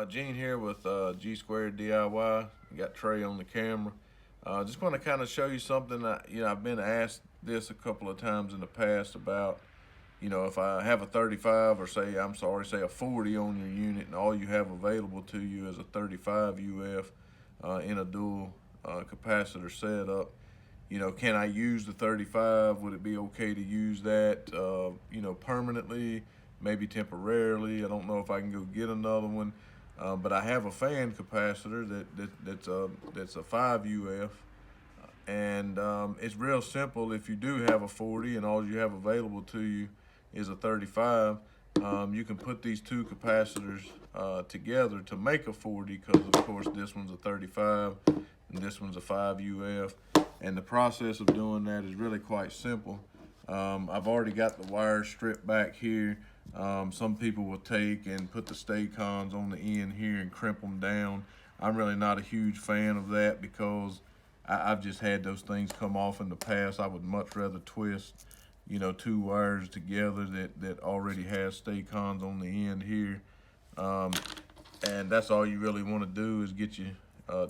Gene here with G Squared DIY. Got Trey on the camera. Just want to kind of show you something that, I've been asked this a couple of times in the past about, if I have a 35 or say a 40 on your unit and all you have available to you is a 35 UF in a dual capacitor setup. Can I use the 35? Would it be okay to use that, permanently, maybe temporarily? I don't know if I can go get another one, but I have a fan capacitor that's a 5 UF, and it's real simple. If you do have a 40 and all you have available to you is a 35, you can put these two capacitors together to make a 40, because of course this one's a 35 and this one's a 5 UF. And the process of doing that is really quite simple. I've already got the wires stripped back here. Some people will take and put the stay-cons on the end here and crimp them down. I'm really not a huge fan of that because I've just had those things come off in the past. I would much rather twist, two wires together that already has stay-cons on the end here. And that's all you really want to do is get you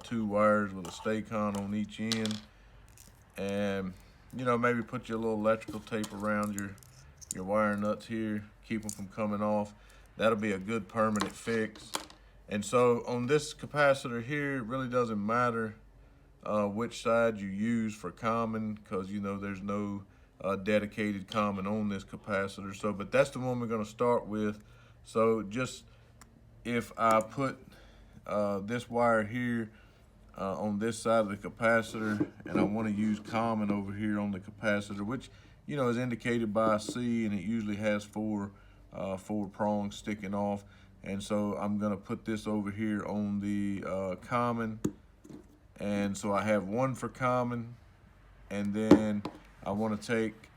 two wires with a stay-con on each end. And maybe put your little electrical tape around your wire nuts here, keep them from coming off. That'll be a good permanent fix. And so on this capacitor here, it really doesn't matter which side you use for common, because there's no dedicated common on this capacitor. So but that's the one we're going to start with. So just if I put this wire here on this side of the capacitor, and I want to use common over here on the capacitor, which is indicated by a C, and it usually has four prongs sticking off. And so I'm going to put this over here on the common, and so I have one for common. And then I want to take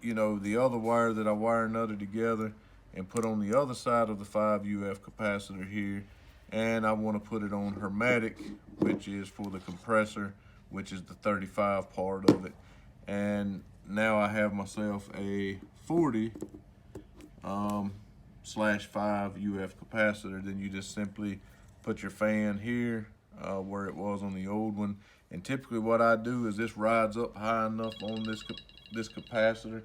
the other wire that I wire nutted together and put on the other side of the 5 UF capacitor here, and I want to put it on hermetic, which is for the compressor, which is the 35 part of it. And now I have myself a 40 /5 UF capacitor. Then you just simply put your fan here where it was on the old one. And typically what I do is this rides up high enough on this capacitor.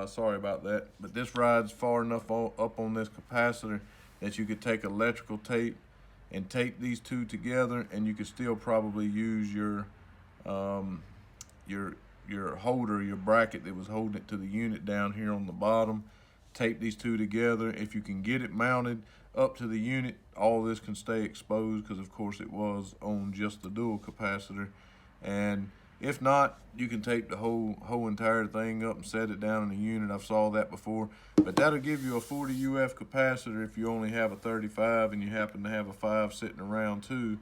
Sorry about that, but this rides far enough up on this capacitor that you could take electrical tape and tape these two together, and you could still probably use your holder, your bracket that was holding it to the unit down here on the bottom. Tape these two together. If you can get it mounted up to the unit, all this can stay exposed, because of course it was on just the dual capacitor. And if not, you can tape the whole entire thing up and set it down in the unit. I've saw that before. But that'll give you a 40 UF capacitor if you only have a 35 and you happen to have a 5 sitting around too.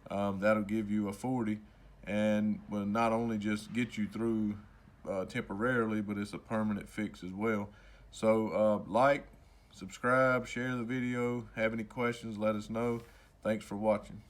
That'll give you a 40, and will not only just get you through temporarily, but it's a permanent fix as well. So like, subscribe, share the video. Have any questions, let us know. Thanks for watching.